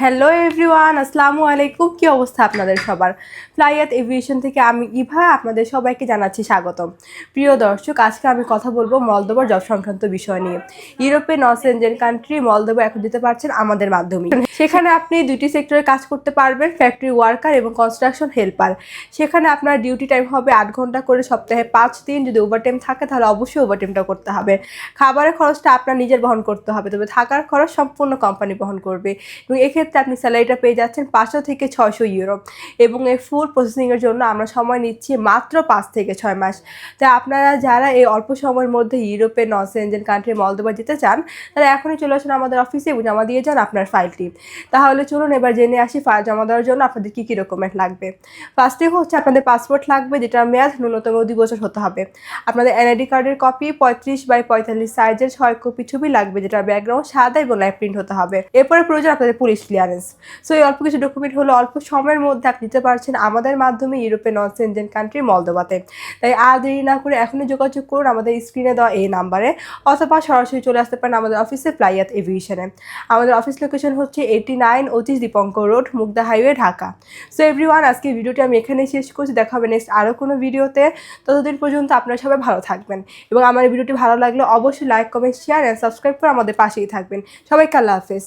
Hello everyone, আসসালামু আলাইকুম। কি অবস্থা আপনাদের সবার? ফ্লাইয়াত এভিয়েশন থেকে আমি ইভা আপনাদের সবাইকে জানাচ্ছি স্বাগতম। প্রিয় দর্শক, আজকে আমি কথা বলবো মলদোভার জব সংক্রান্ত বিষয় নিয়ে। ইউরোপে নন সেনজেন কান্ট্রি মলদোভা এখন দিতে পারছেন আমাদের মাধ্যমে। সেখানে আপনি দুটি সেক্টরে কাজ করতে পারবেন, ফ্যাক্টরি ওয়ার্কার এবং কনস্ট্রাকশন হেল্পার। সেখানে আপনার ডিউটি টাইম হবে 8 ঘন্টা করে, সপ্তাহে 5 দিন। যদি ওভারটাইম থাকে তাহলে অবশ্যই ওভারটাইমটা করতে হবে। খাবারের খরচটা আপনার নিজের বহন করতে হবে, তবে থাকার খরচ সম্পূর্ণ কোম্পানি বহন করবে। এবং এক্ষেত্রে আপনি স্যালারিটা পেয়ে যাচ্ছেন 500 থেকে 600 ইউরো। এবং এই ফুল প্রসেসিংয়ের জন্য আমরা সময় নিচ্ছি মাত্র 5 থেকে 6 মাস। তাই আপনারা যারা এই অল্প সময়ের মধ্যে ইউরোপে নন সেনজেন কান্ট্রি মলদোভা যেতে চান, তারা এখনই চলে আসুন আমাদের অফিসে এবং জমা দিয়ে যান আপনার ফাইলটি। তাহলে চলুন এবার জেনে আসি ফাইল জমা দেওয়ার জন্য আপনাদের কী কী ডকুমেন্ট লাগবে। ফার্স্টে হচ্ছে আপনাদের পাসপোর্ট লাগবে, যেটার মেয়াদ ন্যূনতম 2 বছর হতে হবে। আপনাদের এনআইডি কার্ডের কপি 35x45 সাইজের 6 কপি ছবি লাগবে, যেটার ব্যাকগ্রাউন্ড সাদা এবং লাইভ প্রিন্ট হতে হবে। এরপরে প্রয়োজন আপনাদের পুলিশ ক্লিয়ারেন্স। সো এই অল্প কিছু ডকুমেন্ট হলো অল্প সময়ের মধ্যে আপনি নিতে পারছেন আমাদের মাধ্যমে ইউরোপে নন সেনজেন কান্ট্রি মলদোভাতে। তাই আর দেরি না করে এখনই যোগাযোগ করুন আমাদের স্ক্রিনে দেওয়া এই নাম্বারে, অথবা সরাসরি চলে আসতে পারেন আমাদের অফিসে ফ্লাইয়াত এভিয়েশনে। আমাদের অফিস লোকেশন হচ্ছে 89 25 Dipankar road, Mugda highway, Dhaka. So everyone, আজকে ভিডিওটি আমি এখানেই শেষ করছি। দেখা হবে নেক্সট আরও কোনো ভিডিওতে। ততদিন পর্যন্ত আপনারা সবাই ভালো থাকবেন এবং আমার ভিডিওটি ভালো লাগলে অবশ্যই like, comment, share and subscribe করে আমাদের পাশেই থাকবেন। সবাইকে আল্লাহ হাফেজ।